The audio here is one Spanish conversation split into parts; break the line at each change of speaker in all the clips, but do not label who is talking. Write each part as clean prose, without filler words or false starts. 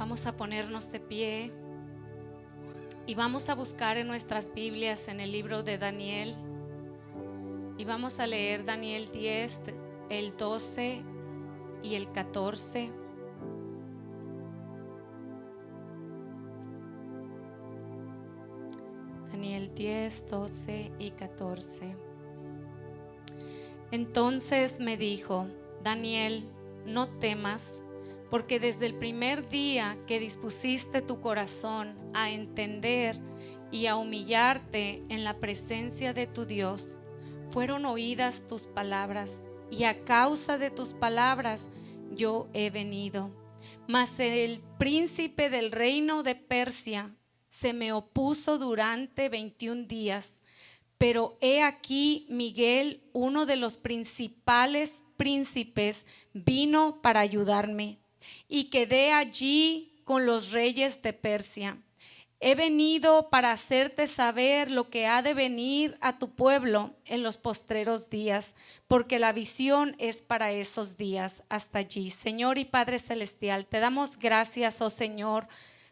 Vamos a ponernos de pie y vamos a buscar en nuestras Biblias en el libro de Daniel y vamos a leer Daniel 10, el 12 y el 14. Daniel 10, 12 y 14. Entonces me dijo: Daniel, no temas, porque desde el primer día que dispusiste tu corazón a entender y a humillarte en la presencia de tu Dios, fueron oídas tus palabras, y a causa de tus palabras yo he venido. Mas el príncipe del reino de Persia se me opuso durante 21 días. Pero he aquí Miguel, uno de los principales príncipes, vino para ayudarme, y quedé allí con los reyes de Persia. He venido para hacerte saber lo que ha de venir a tu pueblo en los postreros días, porque la visión es para esos días. Hasta allí. Señor y Padre Celestial, te damos gracias, oh Señor,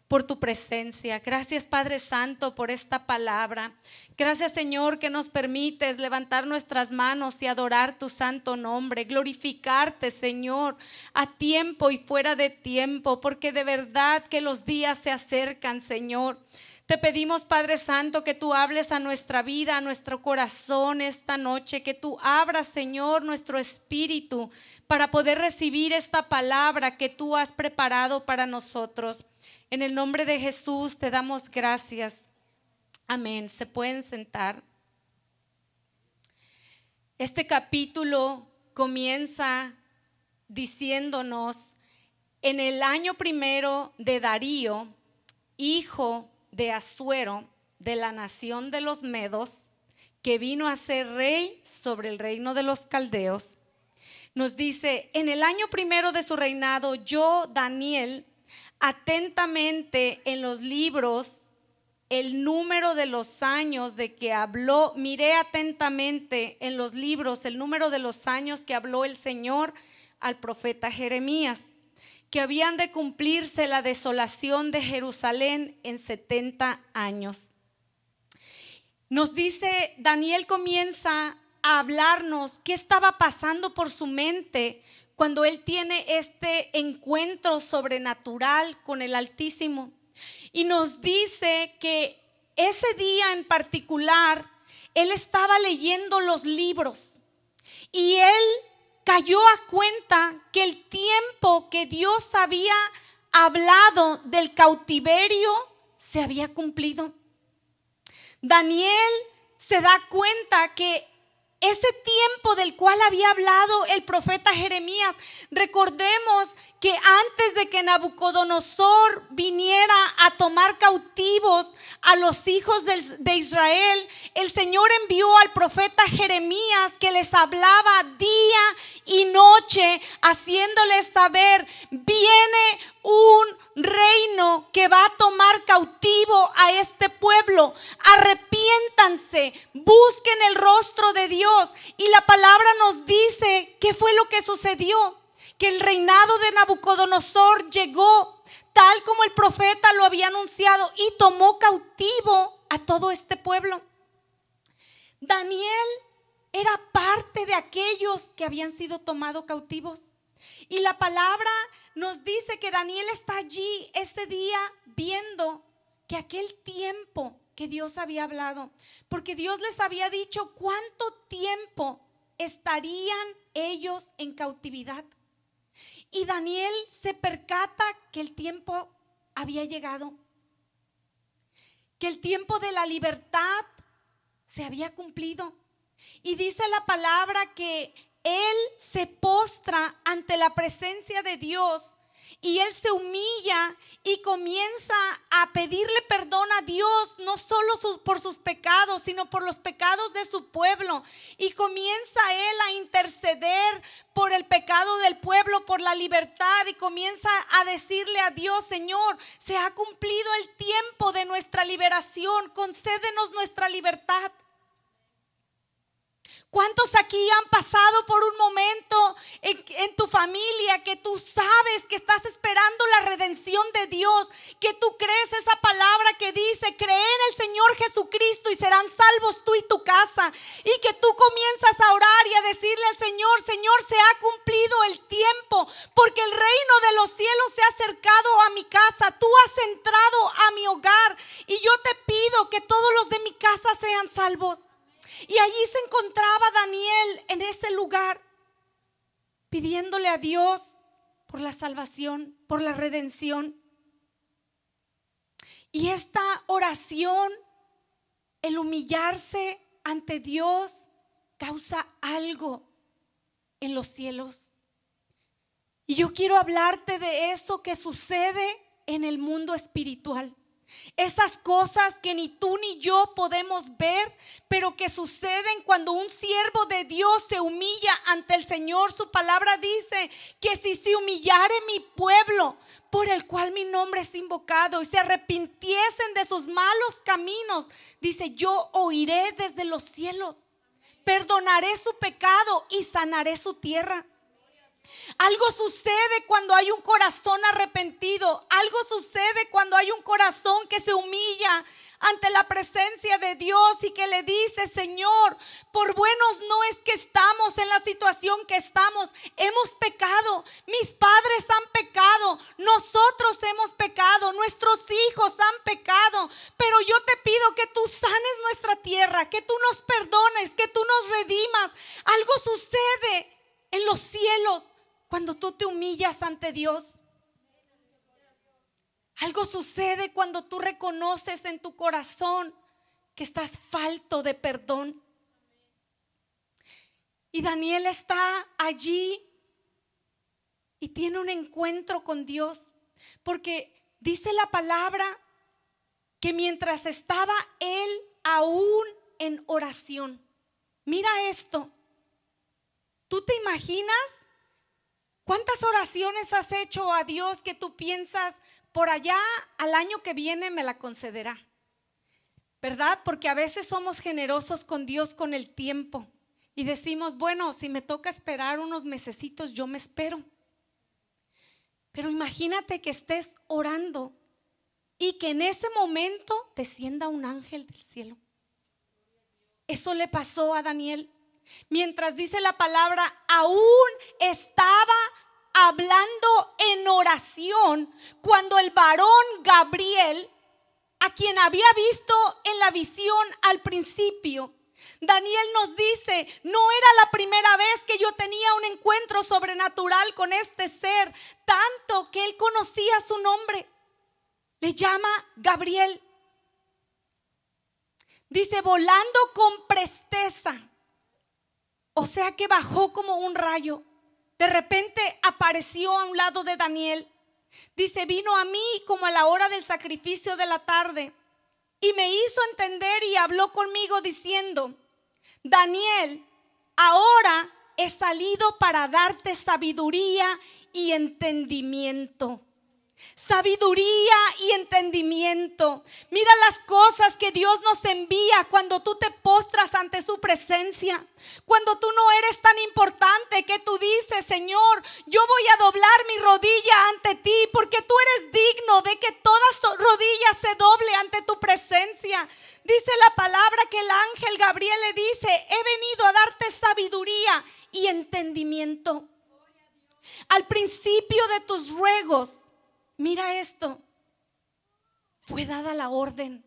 por tu presencia. Gracias, Padre Santo, por esta palabra. Gracias, Señor, que nos permites levantar nuestras manos y adorar tu santo nombre, glorificarte, Señor, a tiempo y fuera de tiempo, porque de verdad que los días se acercan, Señor. Te pedimos, Padre Santo, que tú hables a nuestra vida, a nuestro corazón esta noche, que tú abras, Señor, nuestro espíritu para poder recibir esta palabra que tú has preparado para nosotros. En el nombre de Jesús te damos gracias. Amén. Se pueden sentar. Este capítulo comienza diciéndonos: en el año primero de Darío, hijo de Asuero, de la nación de los Medos, que vino a ser rey sobre el reino de los caldeos, nos dice: en el año primero de su reinado, yo, Daniel, atentamente en los libros el número de los años de que habló, miré atentamente en los libros el número de los años que habló el Señor al profeta Jeremías, que habían de cumplirse la desolación de Jerusalén en 70 años. Nos dice, Daniel comienza a hablarnos qué estaba pasando por su mente cuando él tiene este encuentro sobrenatural con el Altísimo. Y nos dice que ese día en particular, él estaba leyendo los libros y él cayó a cuenta que el tiempo que Dios había hablado del cautiverio se había cumplido. Daniel se da cuenta que ese tiempo del cual había hablado el profeta Jeremías, recordemos que antes de que Nabucodonosor viniera a tomar cautivos a los hijos de Israel, el Señor envió al profeta Jeremías, que les hablaba día y noche, haciéndoles saber: viene un reino que va a tomar cautivo a este pueblo. Arrepiéntanse, busquen el rostro de Dios. Y la palabra nos dice qué fue lo que sucedió: que el reinado de Nabucodonosor llegó tal como el profeta lo había anunciado y tomó cautivo a todo este pueblo. Daniel era parte de aquellos que habían sido tomados cautivos. Y la palabra nos dice que Daniel está allí ese día viendo que aquel tiempo que Dios había hablado, porque Dios les había dicho cuánto tiempo estarían ellos en cautividad. Y Daniel se percata que el tiempo había llegado, que el tiempo de la libertad se había cumplido. Y dice la palabra que él se postra ante la presencia de Dios y él se humilla y comienza a pedirle perdón a Dios, no solo por sus pecados, sino por los pecados de su pueblo. Y comienza él a interceder por el pecado del pueblo, por la libertad, y comienza a decirle a Dios: Señor, se ha cumplido el tiempo de nuestra liberación, concédenos nuestra libertad. ¿Cuántos aquí han pasado por un momento en tu familia que tú sabes que estás esperando la redención de Dios? Que tú crees esa palabra que dice: cree en el Señor Jesucristo y serán salvos tú y tu casa. Y que tú comienzas a orar y a decirle al Señor: Señor, se ha cumplido el tiempo, porque el reino de los cielos se ha acercado a mi casa. Tú has entrado a mi hogar y yo te pido que todos los de mi casa sean salvos. Y allí se encontraba Daniel en ese lugar, pidiéndole a Dios por la salvación, por la redención. Y esta oración, el humillarse ante Dios, causa algo en los cielos. Y yo quiero hablarte de eso que sucede en el mundo espiritual. Esas cosas que ni tú ni yo podemos ver, pero que suceden cuando un siervo de Dios se humilla ante el Señor. Su palabra dice que si se humillare mi pueblo, por el cual mi nombre es invocado, y se arrepintiesen de sus malos caminos, dice: yo oiré desde los cielos, perdonaré su pecado y sanaré su tierra. Algo sucede cuando hay un corazón arrepentido. Algo sucede cuando hay un corazón que se humilla ante la presencia de Dios y que le dice: Señor, por buenos no es que estamos en la situación que estamos. Hemos pecado, mis padres han pecado, nosotros hemos pecado, nuestros hijos han pecado. Pero yo te pido que tú sanes nuestra tierra, que tú nos perdones, que tú nos redimas. Algo sucede en los cielos cuando tú te humillas ante Dios. Algo sucede cuando tú reconoces en tu corazón que estás falto de perdón. Y Daniel está allí y tiene un encuentro con Dios, porque dice la palabra que mientras estaba él aún en oración. Mira esto. ¿Tú te imaginas cuántas oraciones has hecho a Dios que tú piensas: por allá al año que viene me la concederá? ¿Verdad? Porque a veces somos generosos con Dios con el tiempo y decimos: bueno, si me toca esperar unos mesecitos, yo me espero. Pero imagínate que estés orando y que en ese momento descienda un ángel del cielo. Eso le pasó a Daniel. Mientras dice la palabra, aún estaba hablando en oración cuando el varón Gabriel, a quien había visto en la visión al principio, Daniel nos dice: no era la primera vez que yo tenía un encuentro sobrenatural con este ser, tanto que él conocía su nombre. Le llama Gabriel. Dice: volando con presteza. O sea que bajó como un rayo. De repente apareció a un lado de Daniel. Dice: vino a mí como a la hora del sacrificio de la tarde y me hizo entender y habló conmigo diciendo: Daniel, ahora he salido para darte sabiduría y entendimiento. Sabiduría y entendimiento. Mira las cosas que Dios nos envía cuando tú te postras ante su presencia. Cuando tú no eres tan importante, que tú dices: Señor, yo voy a doblar mi rodilla ante ti, porque tú eres digno de que toda rodilla se doble ante tu presencia. Dice la palabra que el ángel Gabriel le dice: he venido a darte sabiduría y entendimiento. Al principio de tus ruegos, mira esto, fue dada la orden.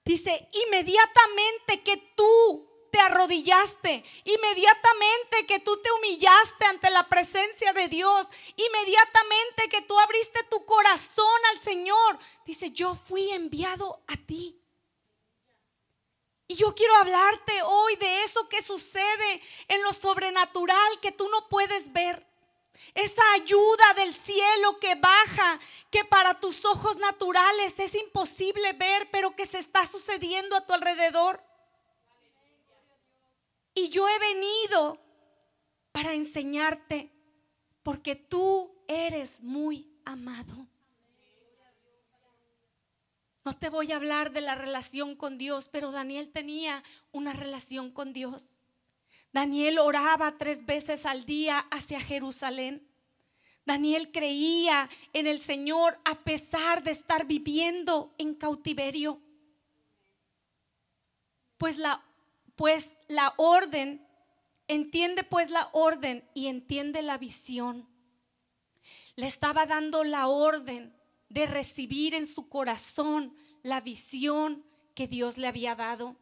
Dice: inmediatamente que tú te arrodillaste, inmediatamente que tú te humillaste ante la presencia de Dios, inmediatamente que tú abriste tu corazón al Señor, dice: yo fui enviado a ti. Y yo quiero hablarte hoy de eso que sucede en lo sobrenatural que tú no puedes ver. Esa ayuda del cielo que baja, que para tus ojos naturales es imposible ver, pero que se está sucediendo a tu alrededor. Y yo he venido para enseñarte, porque tú eres muy amado. No te voy a hablar de la relación con Dios, pero Daniel tenía una relación con Dios. Daniel oraba 3 veces al día hacia Jerusalén. Daniel creía en el Señor a pesar de estar viviendo en cautiverio. Pues la orden, entiende pues la orden y entiende la visión. Le estaba dando la orden de recibir en su corazón la visión que Dios le había dado.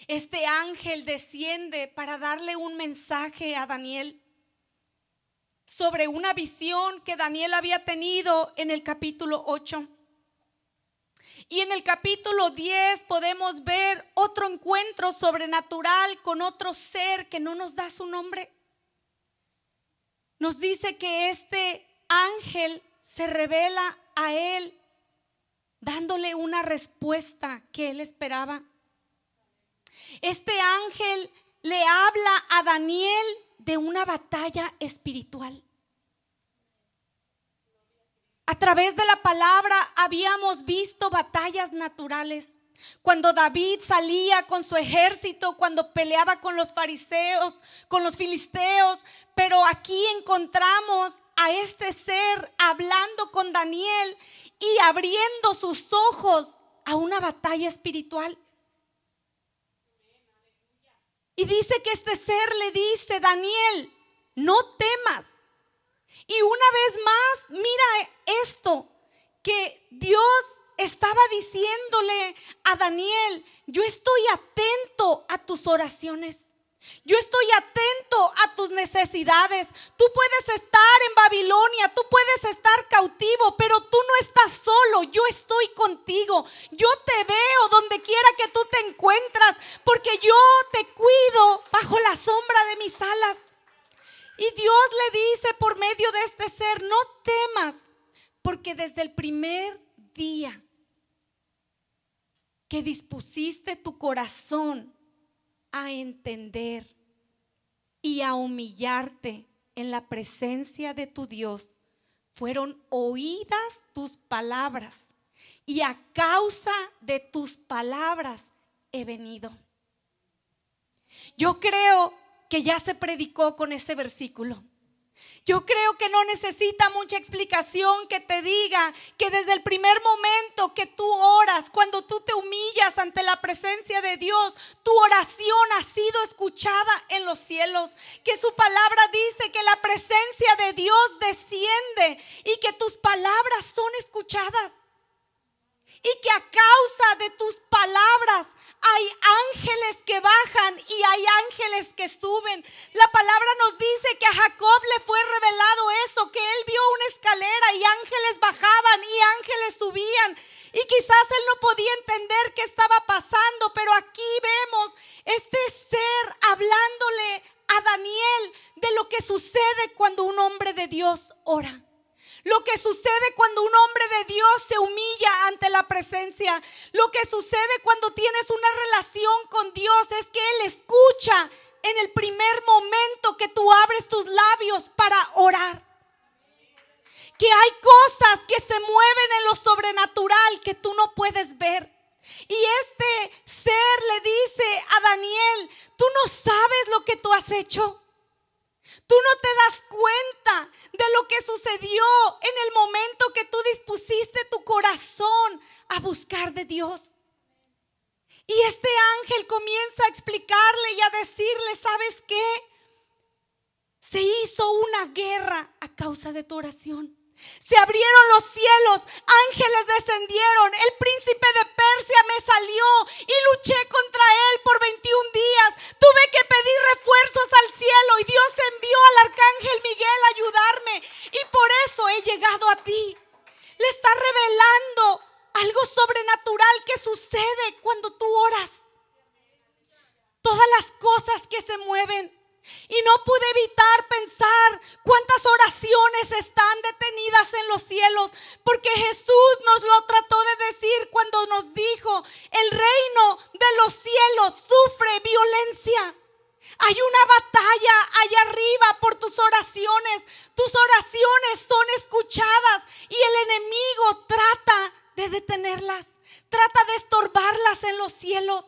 Este ángel desciende para darle un mensaje a Daniel sobre una visión que Daniel había tenido en el capítulo 8. Y en el capítulo 10 podemos ver otro encuentro sobrenatural con otro ser que no nos da su nombre. Nos dice que este ángel se revela a él dándole una respuesta que él esperaba. Este ángel le habla a Daniel de una batalla espiritual. A través de la palabra habíamos visto batallas naturales. Cuando David salía con su ejército, cuando peleaba con los fariseos, con los filisteos, pero aquí encontramos a este ser hablando con Daniel y abriendo sus ojos a una batalla espiritual. Y dice que este ser le dice: Daniel, no temas. Y una vez más, mira esto, que Dios estaba diciéndole a Daniel: yo estoy atento a tus oraciones. Yo estoy atento a tus necesidades. Tú puedes estar en Babilonia, tú puedes estar cautivo, pero tú no estás solo. Yo estoy contigo. Yo te veo donde quiera que tú te encuentras, porque yo te cuido bajo la sombra de mis alas. Y Dios le dice por medio de este ser: no temas, porque desde el primer día que dispusiste tu corazón a entender y a humillarte en la presencia de tu Dios, fueron oídas tus palabras, y a causa de tus palabras he venido. Yo creo que ya se predicó con ese versículo. Yo creo que no necesita mucha explicación que te diga que desde el primer momento que tú oras, cuando tú te humillas ante la presencia de Dios, tu oración ha sido escuchada en los cielos. Que su palabra dice que la presencia de Dios desciende y que tus palabras son escuchadas. Y que a causa de tus palabras hay ángeles que bajan y hay ángeles que suben. La palabra nos dice que a Jacob le fue revelado eso, que él vio una escalera y ángeles bajaban y ángeles subían. Y quizás él no podía entender qué estaba pasando, pero aquí vemos este ser hablándole a Daniel de lo que sucede cuando un hombre de Dios ora. Lo que sucede cuando un hombre de Dios se humilla ante la presencia. Lo que sucede cuando tienes una relación con Dios es que Él escucha en el primer momento que tú abres tus labios para orar. Que hay cosas que se mueven en lo sobrenatural que tú no puedes ver. Y este ser le dice a Daniel: tú no sabes lo que tú has hecho. Tú no te das cuenta de lo que sucedió en el momento que tú dispusiste tu corazón a buscar de Dios. Y este ángel comienza a explicarle y a decirle: ¿sabes qué? Se hizo una guerra a causa de tu oración. Se abrieron los cielos, ángeles descendieron, el príncipe de Persia me salió y luché contra él por 21 días. Tuve que pedir refuerzos al cielo y Dios envió al arcángel Miguel a ayudarme, y por eso he llegado a ti. Le está revelando algo sobrenatural que sucede cuando tú oras. Todas las cosas que se mueven. Y no pude evitar pensar cuántas oraciones están detenidas en los cielos, porque Jesús nos lo trató de decir cuando nos dijo: el reino de los cielos sufre violencia. Hay una batalla allá arriba por tus oraciones. Tus oraciones son escuchadas y el enemigo trata de detenerlas, trata de estorbarlas en los cielos.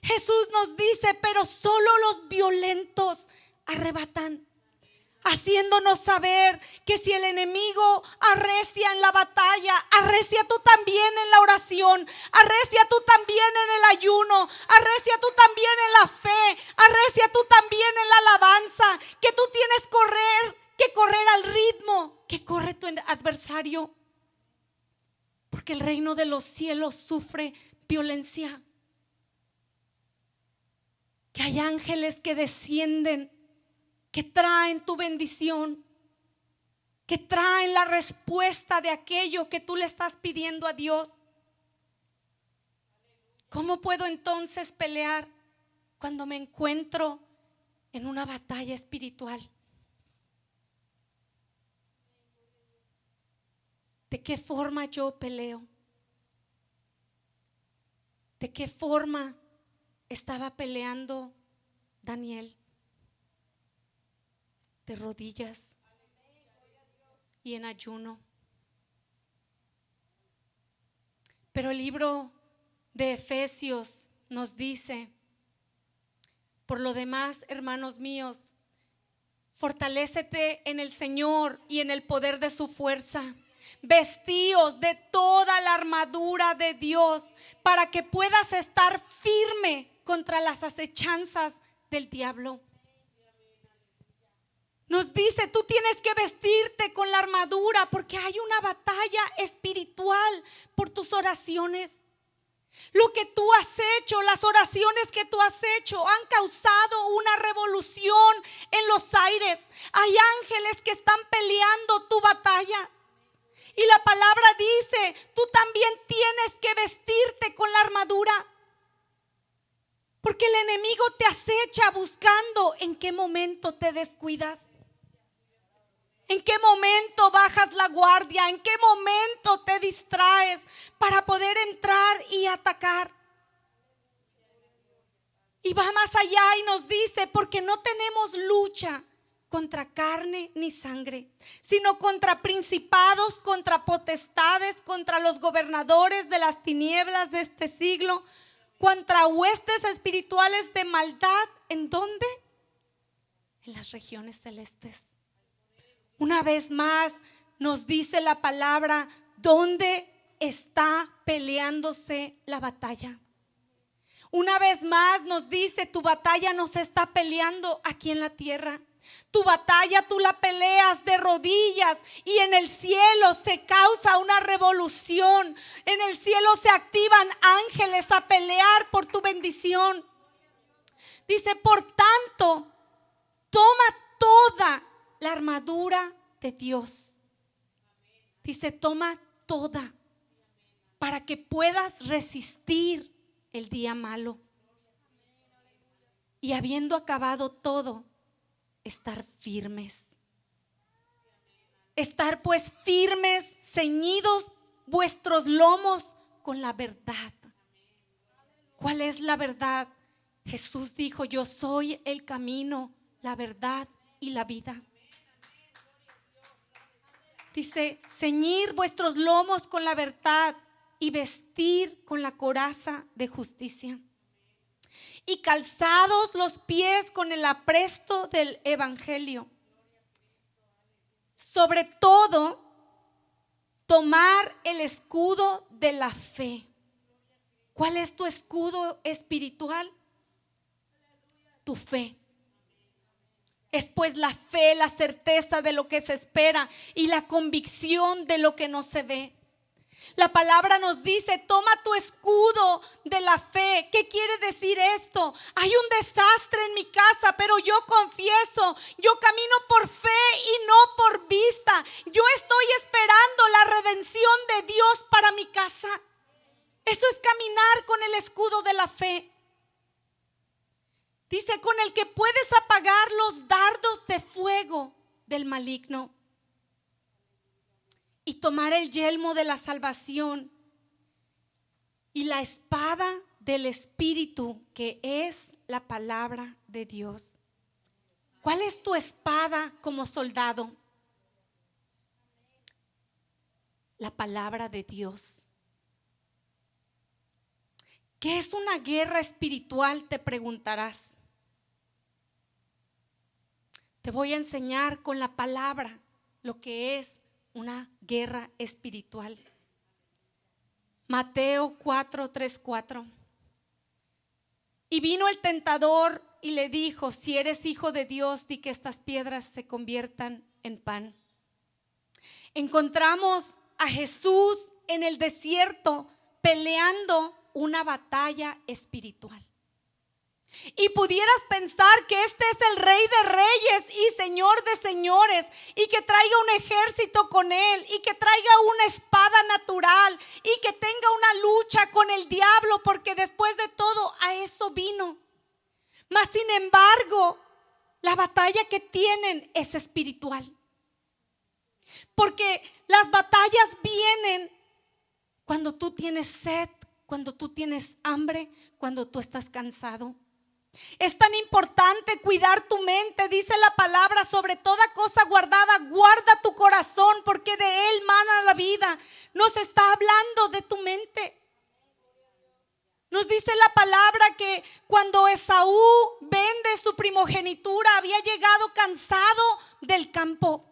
Jesús nos dice, pero solo los violentos arrebatan, haciéndonos saber que si el enemigo arrecia en la batalla, arrecia tú también en la oración, arrecia tú también en el ayuno, arrecia tú también en la fe, arrecia tú también en la alabanza, que tú tienes que correr al ritmo que corre tu adversario, porque el reino de los cielos sufre violencia. Que hay ángeles que descienden, que traen tu bendición, que traen la respuesta de aquello que tú le estás pidiendo a Dios. ¿Cómo puedo entonces pelear cuando me encuentro en una batalla espiritual? ¿De qué forma yo peleo? ¿De qué forma estaba peleando Daniel? De rodillas y en ayuno. Pero el libro de Efesios nos dice: por lo demás, hermanos míos, fortalécete en el Señor y en el poder de su fuerza. Vestíos de toda la armadura de Dios para que puedas estar firme contra las acechanzas del diablo. Nos dice, tú tienes que vestirte con la armadura porque hay una batalla espiritual por tus oraciones. Lo que tú has hecho, las oraciones que tú has hecho han causado una revolución en los aires. Hay ángeles que están peleando tu batalla. Y la palabra dice, tú también tienes que vestirte con la armadura. Porque el enemigo te acecha buscando en qué momento te descuidas. ¿En qué momento bajas la guardia? ¿En qué momento te distraes para poder entrar y atacar? Y va más allá y nos dice, porque no tenemos lucha contra carne ni sangre, sino contra principados, contra potestades, contra los gobernadores de las tinieblas de este siglo, contra huestes espirituales de maldad. ¿En dónde? En las regiones celestes. Una vez más nos dice la palabra, ¿dónde está peleándose la batalla? Una vez más nos dice, tu batalla no se está peleando aquí en la tierra. Tu batalla tú la peleas de rodillas y en el cielo se causa una revolución. En el cielo se activan ángeles a pelear por tu bendición. Dice, por tanto, toma toda la armadura de Dios. Dice, toma toda para que puedas resistir el día malo. Y habiendo acabado todo, estar firmes. Estar pues firmes, ceñidos vuestros lomos con la verdad. ¿Cuál es la verdad? Jesús dijo, yo soy el camino, la verdad y la vida. Dice, ceñir vuestros lomos con la verdad y vestir con la coraza de justicia. Y calzados los pies con el apresto del evangelio. Sobre todo, tomar el escudo de la fe. ¿Cuál es tu escudo espiritual? Tu fe. Es pues la fe, la certeza de lo que se espera y la convicción de lo que no se ve. La palabra nos dice, toma tu escudo de la fe. ¿Qué quiere decir esto? Hay un desastre en mi casa, pero yo confieso, yo camino por fe y no por vista. Yo estoy esperando la redención de Dios para mi casa. Eso es caminar con el escudo de la fe. Dice, con el que puedes apagar los dardos de fuego del maligno. Y tomar el yelmo de la salvación y la espada del Espíritu, que es la palabra de Dios. ¿Cuál es tu espada como soldado? La palabra de Dios. ¿Qué es una guerra espiritual? Te preguntarás. Te voy a enseñar con la palabra lo que es una guerra espiritual. Mateo 4:3-4. Y vino el tentador y le dijo: si eres hijo de Dios, di que estas piedras se conviertan en pan. Encontramos a Jesús en el desierto peleando una batalla espiritual. Y pudieras pensar que este es el Rey de Reyes y Señor de Señores, y que traiga un ejército con él, y que traiga una espada natural, y que tenga una lucha con el diablo, porque después de todo a eso vino. Mas sin embargo, la batalla que tienen es espiritual, porque las batallas vienen cuando tú tienes sed, cuando tú tienes hambre, cuando tú estás cansado. Es tan importante cuidar tu mente. Dice la palabra: sobre toda cosa guardada, guarda tu corazón, porque de él mana la vida. Nos está hablando de tu mente. Nos dice la palabra que cuando Esaú vende su primogenitura, había llegado cansado del campo.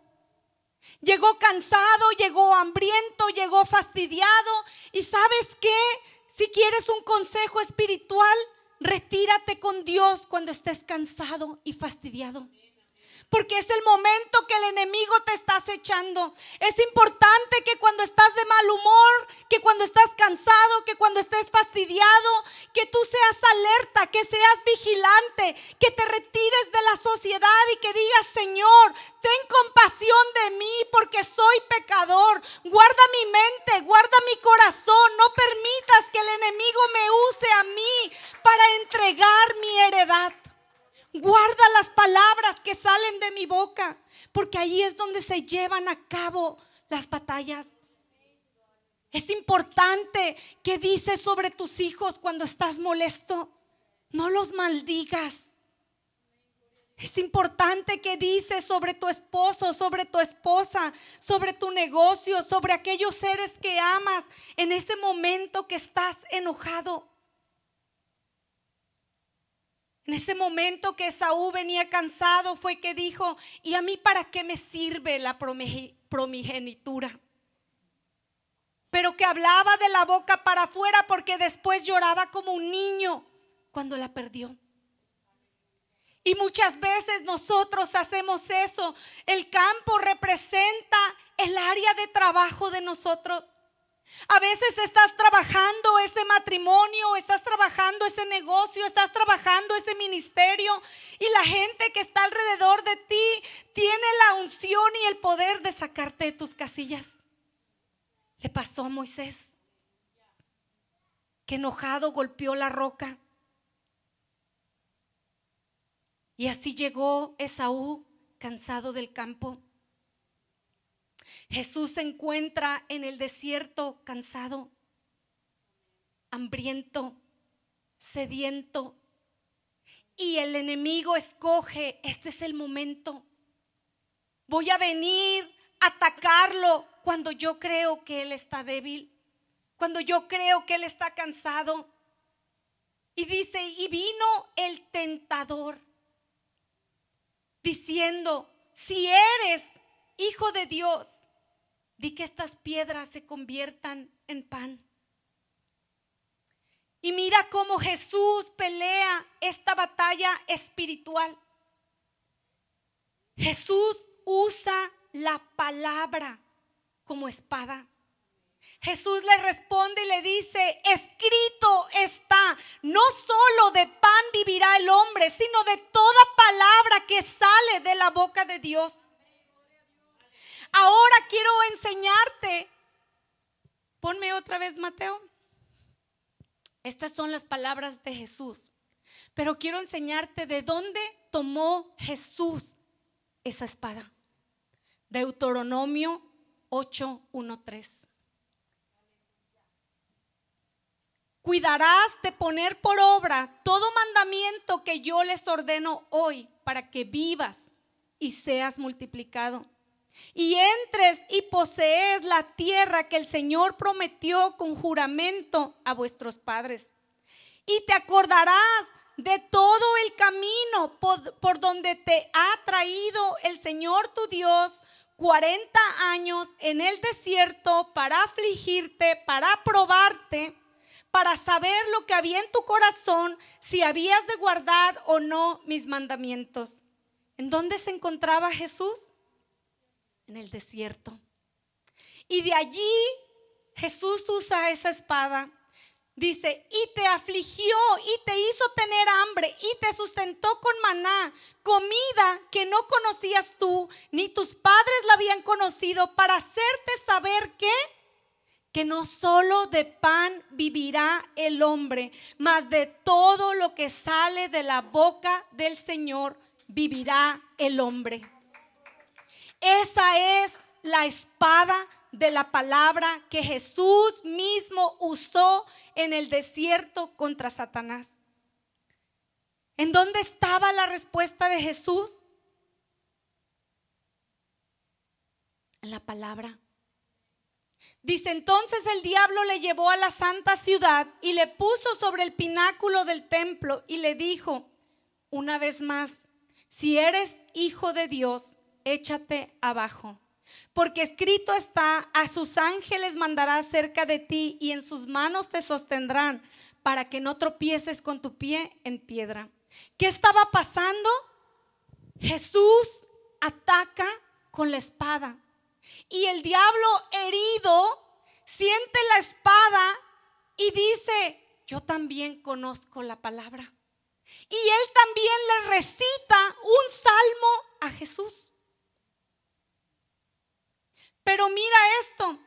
Llegó cansado, llegó hambriento, llegó fastidiado. ¿Y sabes qué? Si quieres un consejo espiritual, retírate con Dios cuando estés cansado y fastidiado, porque es el momento que el enemigo te está acechando. Es importante que cuando estás de mal humor, que cuando estás cansado, que cuando estés fastidiado, que tú seas alerta, que seas vigilante, que te retires de la sociedad y que digas: Señor, ten compasión de mí porque soy pecador. Guarda mi mente, guarda mi corazón. No permitas que el enemigo me use a mí para entregar mi heredad. Guarda las palabras que salen de mi boca, porque ahí es donde se llevan a cabo las batallas. Es importante que dices sobre tus hijos cuando estás molesto. No los maldigas. Es importante que dices sobre tu esposo, sobre tu esposa, sobre tu negocio, sobre aquellos seres que amas en ese momento que estás enojado. En ese momento que Esaú venía cansado, fue que dijo: ¿y a mí para qué me sirve la primogenitura? Pero que hablaba de la boca para afuera, porque después lloraba como un niño cuando la perdió. Y muchas veces nosotros hacemos eso. El campo representa el área de trabajo de nosotros. A veces estás trabajando ese matrimonio, estás trabajando ese negocio, estás trabajando ese ministerio, y la gente que está alrededor de ti tiene la unción y el poder de sacarte de tus casillas. Le pasó a Moisés, que enojado golpeó la roca, y así llegó Esaú cansado del campo. Jesús se encuentra en el desierto cansado, hambriento, sediento, y el enemigo escoge: este es el momento. Voy a venir a atacarlo cuando yo creo que él está débil, cuando yo creo que él está cansado. Y dice: y vino el tentador diciendo: si eres hijo de Dios, di que estas piedras se conviertan en pan. Y mira cómo Jesús pelea esta batalla espiritual. Jesús usa la palabra como espada. Jesús le responde y le dice: escrito está, no solo de pan vivirá el hombre, sino de toda palabra que sale de la boca de Dios. Ahora quiero enseñarte. Ponme otra vez Mateo. Estas son las palabras de Jesús, pero quiero enseñarte de dónde tomó Jesús esa espada. Deuteronomio 8:1-3. Cuidarás de poner por obra todo mandamiento que yo les ordeno hoy, para que vivas y seas multiplicado, y entres y posees la tierra que el Señor prometió con juramento a vuestros padres, y te acordarás de todo el camino por donde te ha traído el Señor tu Dios 40 años en el desierto para afligirte, para probarte, para saber lo que había en tu corazón, si habías de guardar o no mis mandamientos. ¿En dónde se encontraba Jesús? En el desierto. Y de allí Jesús usa esa espada. Dice, y te afligió y te hizo tener hambre y te sustentó con maná, comida que no conocías tú, ni tus padres la habían conocido, para hacerte saber que no solo de pan vivirá el hombre, mas de todo lo que sale de la boca del Señor vivirá el hombre. Esa es la espada de la palabra que Jesús mismo usó en el desierto contra Satanás. ¿En dónde estaba la respuesta de Jesús? En la palabra. Dice, entonces el diablo le llevó a la santa ciudad y le puso sobre el pináculo del templo y le dijo una vez más, si eres hijo de Dios, échate abajo. Porque escrito está, a sus ángeles mandará cerca de ti y en sus manos te sostendrán para que no tropieces con tu pie en piedra. ¿Qué estaba pasando? Jesús ataca con la espada y el diablo herido siente la espada y dice, yo también conozco la palabra. Y él también le recita un salmo a Jesús. Pero mira esto,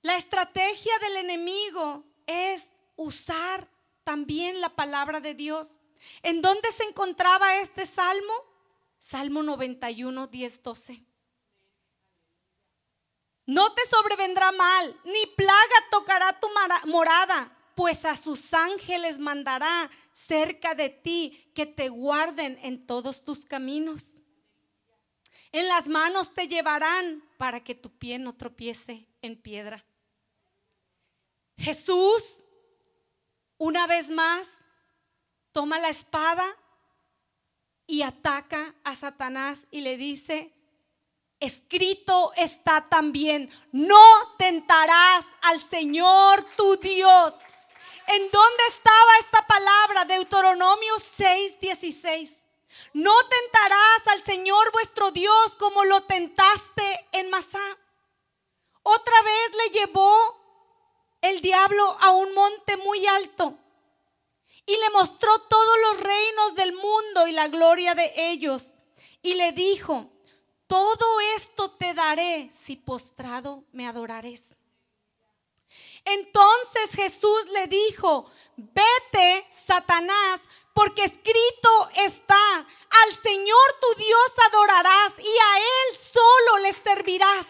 la estrategia del enemigo es usar también la palabra de Dios. ¿En dónde se encontraba este salmo? Salmo 91, 10, 12. No te sobrevendrá mal, ni plaga tocará tu morada, pues a sus ángeles mandará cerca de ti que te guarden en todos tus caminos. En las manos te llevarán para que tu pie no tropiece en piedra. Jesús, una vez más, toma la espada y ataca a Satanás y le dice, escrito está también, no tentarás al Señor tu Dios. ¿En dónde estaba esta palabra? Deuteronomio 6, 16. No tentarás al Señor vuestro Dios como lo tentaste en Masá. Otra vez le llevó el diablo a un monte muy alto y le mostró todos los reinos del mundo y la gloria de ellos. Y le dijo, todo esto te daré si postrado me adorares. Entonces Jesús le dijo, vete, Satanás, porque escrito está, al Señor tu Dios adorarás y a Él solo le servirás.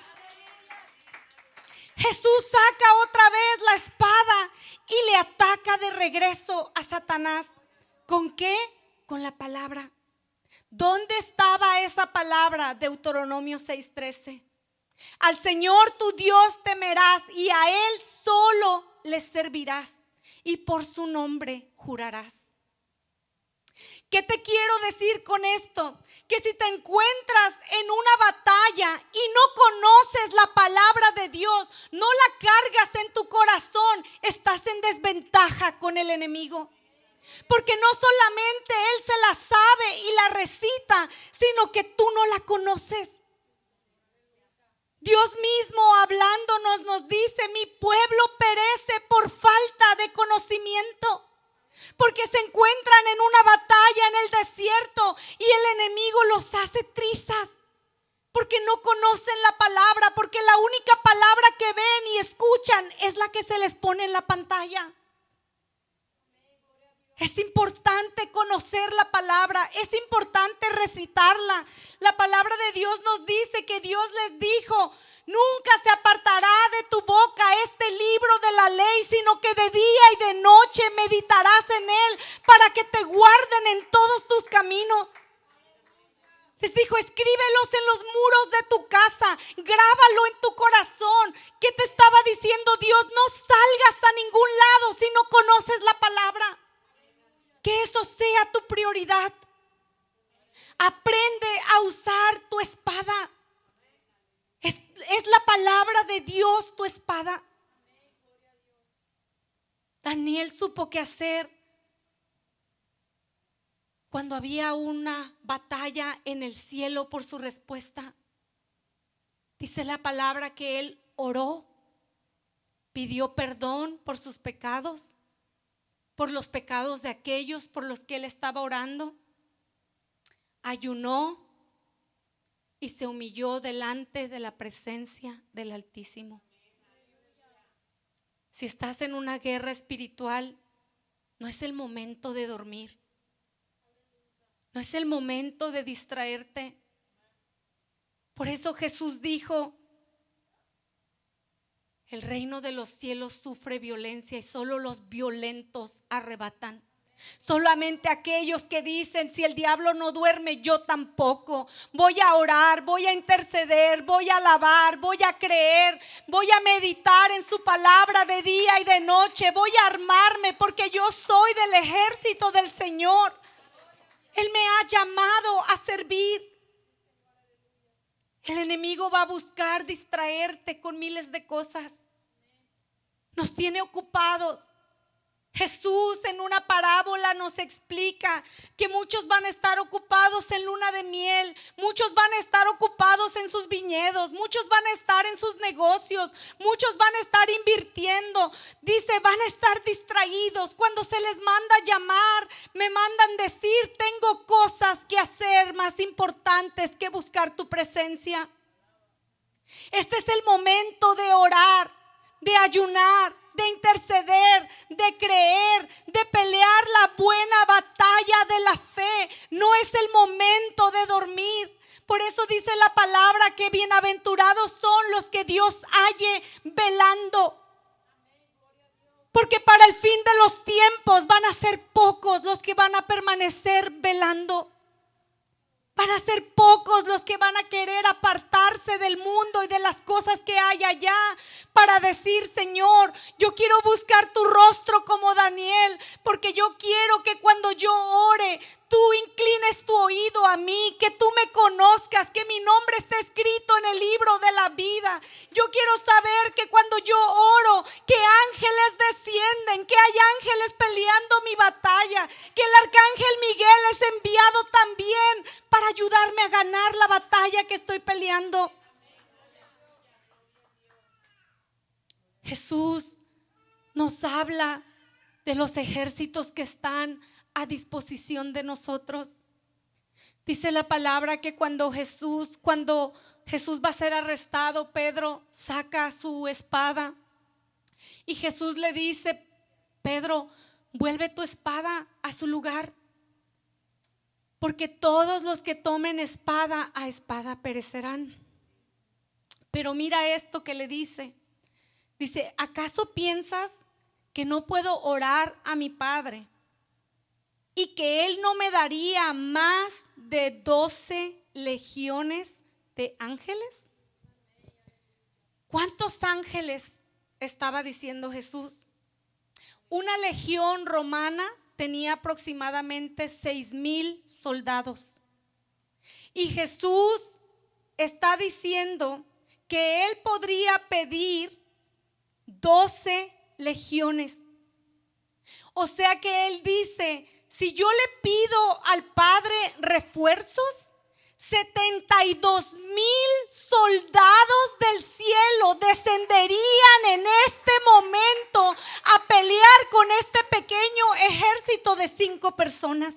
Jesús saca otra vez la espada y le ataca de regreso a Satanás. ¿Con qué? Con la palabra. ¿Dónde estaba esa palabra? Deuteronomio 6:13. Al Señor tu Dios temerás y a Él solo le servirás y por su nombre jurarás. ¿Qué te quiero decir con esto? Que si te encuentras en una batalla y no conoces la palabra de Dios, no la cargas en tu corazón, estás en desventaja con el enemigo. Porque no solamente él se la sabe y la recita, sino que tú no la conoces. Dios mismo hablándonos nos dice, mi pueblo perece por falta de conocimiento. Porque se encuentran en una batalla en el desierto y el enemigo los hace trizas. Porque no conocen la palabra, porque la única palabra que ven y escuchan es la que se les pone en la pantalla. Es importante conocer la palabra, es importante recitarla. La palabra de Dios nos dice que Dios les dijo, nunca se apartará de tu boca este libro de la ley, sino que de día y de noche meditarás en él para que te guarden en todos tus caminos. Les dijo, escríbelos en los muros de tu casa, grábalo en tu corazón. ¿Qué te estaba diciendo Dios? No salgas a ningún lado, sino conoces la palabra. Que eso sea tu prioridad. Aprende a usar tu espada. Es la palabra de Dios tu espada. Daniel supo qué hacer cuando había una batalla en el cielo por su respuesta. Dice la palabra que él oró, pidió perdón por sus pecados, por los pecados de aquellos por los que él estaba orando. Ayunó y se humilló delante de la presencia del Altísimo. Si estás en una guerra espiritual, no es el momento de dormir. No es el momento de distraerte. Por eso Jesús dijo: el reino de los cielos sufre violencia y solo los violentos arrebatan. Solamente aquellos que dicen: si el diablo no duerme, yo tampoco. Voy a orar, voy a interceder, voy a alabar, voy a creer, voy a meditar en su palabra de día y de noche. Voy a armarme porque yo soy del ejército del Señor. Él me ha llamado a servir. El enemigo va a buscar distraerte con miles de cosas. Nos tiene ocupados. Jesús en una parábola nos explica que muchos van a estar ocupados en luna de miel, muchos van a estar ocupados en sus viñedos, muchos van a estar en sus negocios, muchos van a estar invirtiendo. Dice, van a estar distraídos. Cuando se les manda llamar, me mandan decir: tengo cosas que hacer más importantes que buscar tu presencia. Este es el momento de orar, de ayunar, de interceder, de creer, de pelear la buena batalla de la fe. No es el momento de dormir. Por eso dice la palabra que bienaventurados son los que Dios halle velando. Porque para el fin de los tiempos van a ser pocos los que van a permanecer velando. Van a ser pocos los que van a querer apartarse del mundo y de las cosas que hay allá para decir: Señor, yo quiero buscar tu rostro como Daniel, porque yo quiero que cuando yo ore, tú inclines tu oído a mí, que tú me conozcas, que mi nombre esté escrito en el libro de la vida. Yo quiero saber que cuando yo oro, que ángeles descienden, que hay ángeles peleando mi batalla, que el arcángel Miguel es enviado también para ayudarme a ganar la batalla que estoy peleando. Jesús nos habla de los ejércitos que están a disposición de nosotros. Dice la palabra que cuando Jesús va a ser arrestado, Pedro saca su espada y Jesús le dice: Pedro, vuelve tu espada a su lugar, porque todos los que tomen espada a espada perecerán. Pero mira esto que le dice. Dice: ¿acaso piensas que no puedo orar a mi Padre y que Él no me daría más de 12 legiones de ángeles? ¿Cuántos ángeles estaba diciendo Jesús? Una legión romana tenía aproximadamente 6,000 soldados. Y Jesús está diciendo que Él podría pedir 12 legiones. O sea que Él dice: si yo le pido al Padre refuerzos, 72,000 soldados del cielo descenderían en este momento a pelear con este pequeño ejército de 5 personas.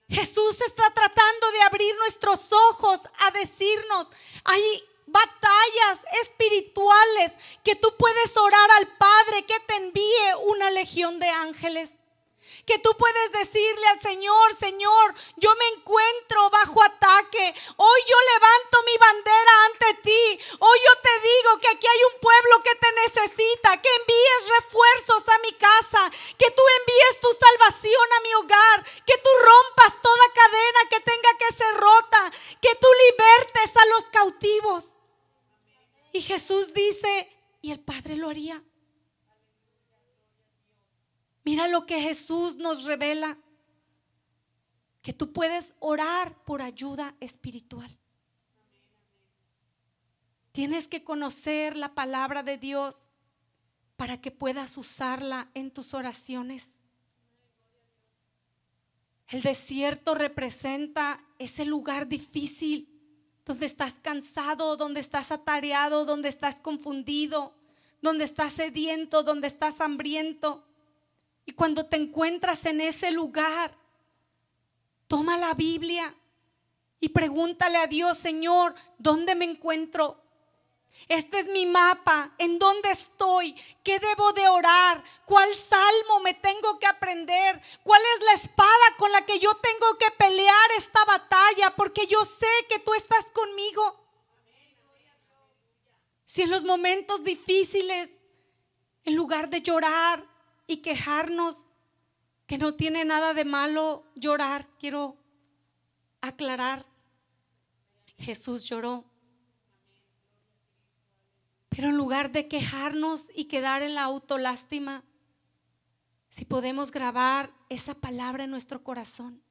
Jesús está tratando de abrir nuestros ojos a decirnos: hay batallas espirituales que tú puedes orar al Padre que te envíe una legión de ángeles. Que tú puedes decirle al Señor: Señor, yo me encuentro bajo ataque. Hoy yo levanto mi bandera ante ti. Hoy yo te digo que aquí hay un pueblo que te necesita. Que envíes refuerzos a mi casa. Que tú envíes tu salvación a mi hogar. Que tú rompas toda cadena que tenga que ser rota. Que tú libertes a los cautivos. Y Jesús dice: y el Padre lo haría. Mira lo que Jesús nos revela, que tú puedes orar por ayuda espiritual. Tienes que conocer la palabra de Dios para que puedas usarla en tus oraciones. El desierto representa ese lugar difícil donde estás cansado, donde estás atareado, donde estás confundido, donde estás sediento, donde estás hambriento. Y cuando te encuentras en ese lugar, toma la Biblia y pregúntale a Dios: Señor, ¿dónde me encuentro? Este es mi mapa. ¿En dónde estoy? ¿Qué debo de orar? ¿Cuál salmo me tengo que aprender? ¿Cuál es la espada con la que yo tengo que pelear esta batalla? Porque yo sé que tú estás conmigo. Si en los momentos difíciles, en lugar de llorar y quejarnos, que no tiene nada de malo llorar, quiero aclarar, Jesús lloró. Pero en lugar de quejarnos y quedar en la autolástima, si podemos grabar esa palabra en nuestro corazón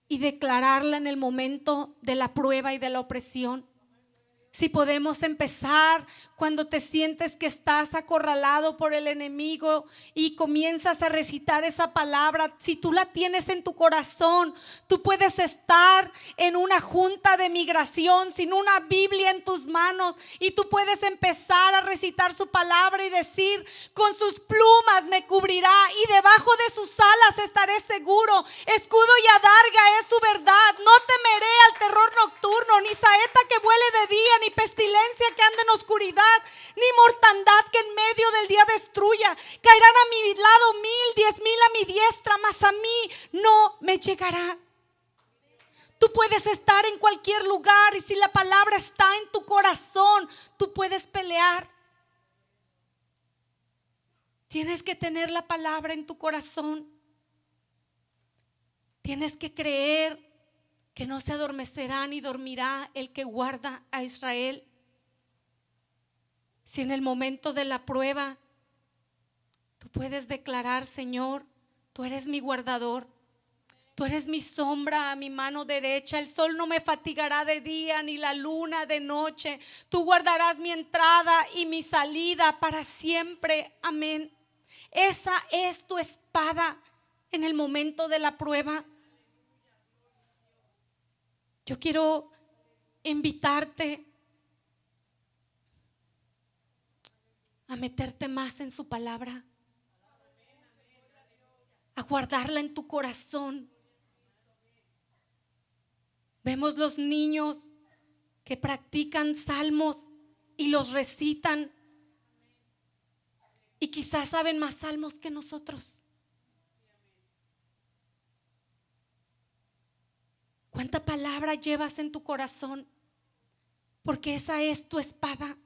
y declararla en el momento de la prueba y de la opresión, si podemos empezar cuando te sientes que estás acorralado por el enemigo y comienzas a recitar esa palabra, si tú la tienes en tu corazón, tú puedes estar en una junta de migración sin una Biblia en tus manos y tú puedes empezar a recitar su palabra y decir: con sus plumas me cubrirá y debajo de sus alas estaré seguro. Escudo y adarga es su verdad. No temeré al terror nocturno, ni saeta que vuele de día, ni pestilencia que ande en oscuridad, ni mortandad que en medio del día destruya. Caerán a mi lado 1000, 10,000 a mi diestra, mas a mí no me llegará. Tú puedes estar en cualquier lugar y si la palabra está en tu corazón, tú puedes pelear. Tienes que tener la palabra en tu corazón. Tienes que creer que no se adormecerá ni dormirá el que guarda a Israel. Si en el momento de la prueba tú puedes declarar: Señor, tú eres mi guardador, tú eres mi sombra a mi mano derecha, el sol no me fatigará de día ni la luna de noche, tú guardarás mi entrada y mi salida para siempre, amén. Esa es tu espada en el momento de la prueba. Yo quiero invitarte a meterte más en su palabra, a guardarla en tu corazón. Vemos los niños que practican salmos y los recitan y quizás saben más salmos que nosotros. ¿Cuánta palabra llevas en tu corazón? Porque esa es tu espada.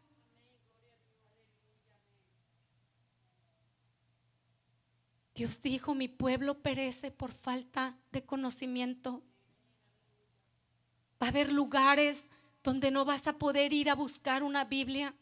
Dios dijo: mi pueblo perece por falta de conocimiento. Va a haber lugares donde no vas a poder ir a buscar una Biblia.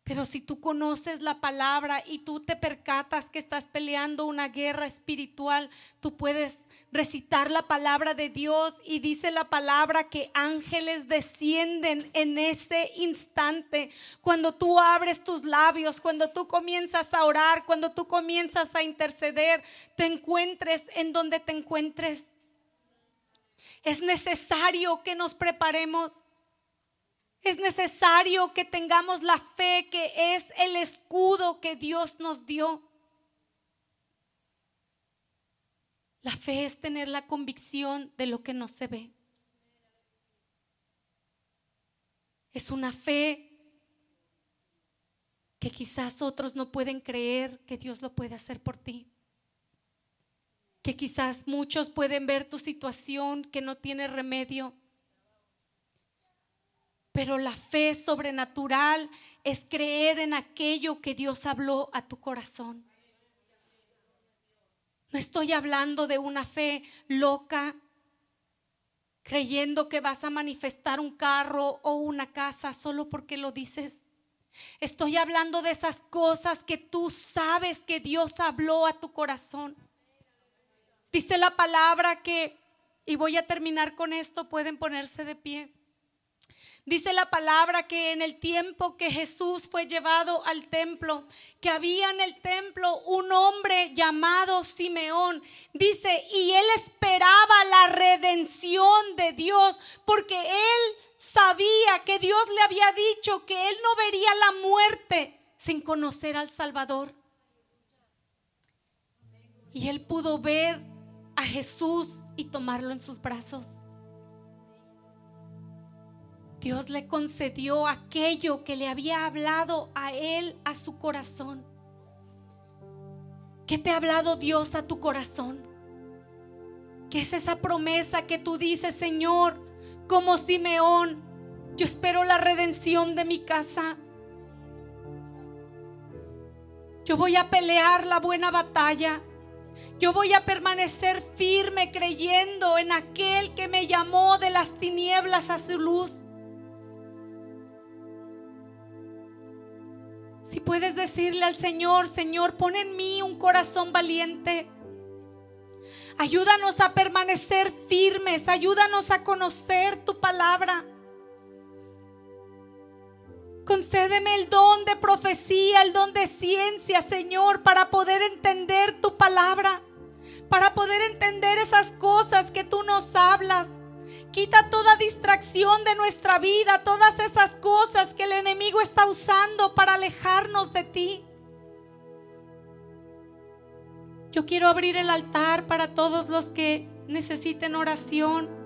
Pero si tú conoces la palabra y tú te percatas que estás peleando una guerra espiritual, tú puedes recitar la palabra de Dios y dice la palabra que ángeles descienden en ese instante. Cuando tú abres tus labios, cuando tú comienzas a orar, cuando tú comienzas a interceder, te encuentres en donde te encuentres. Es necesario que nos preparemos. Es necesario que tengamos la fe, que es el escudo que Dios nos dio. La fe es tener la convicción de lo que no se ve. Es una fe que quizás otros no pueden creer que Dios lo puede hacer por ti. Que quizás muchos pueden ver tu situación que no tiene remedio. Pero la fe sobrenatural es creer en aquello que Dios habló a tu corazón. No estoy hablando de una fe loca, creyendo que vas a manifestar un carro o una casa solo porque lo dices. Estoy hablando de esas cosas que tú sabes que Dios habló a tu corazón. Dice la palabra que, y voy a terminar con esto, pueden ponerse de pie. Dice la palabra que en el tiempo que Jesús fue llevado al templo, que había en el templo un hombre llamado Simeón. Dice, y él esperaba la redención de Dios, porque él sabía que Dios le había dicho que él no vería la muerte sin conocer al Salvador. Y él pudo ver a Jesús y tomarlo en sus brazos. Dios le concedió aquello que le había hablado a él, a su corazón. ¿Qué te ha hablado Dios a tu corazón? ¿Qué es esa promesa que tú dices, Señor, como Simeón, yo espero la redención de mi casa? Yo voy a pelear la buena batalla. Yo voy a permanecer firme creyendo en aquel que me llamó de las tinieblas a su luz. Si puedes decirle al Señor, Señor, pon en mí un corazón valiente. Ayúdanos a permanecer firmes, ayúdanos a conocer tu palabra. Concédeme el don de profecía, el don de ciencia, Señor, para poder entender tu palabra, para poder entender esas cosas que tú nos hablas. Quita toda distracción de nuestra vida, todas esas cosas que el enemigo está usando para alejarnos de ti. Yo quiero abrir el altar para todos los que necesiten oración.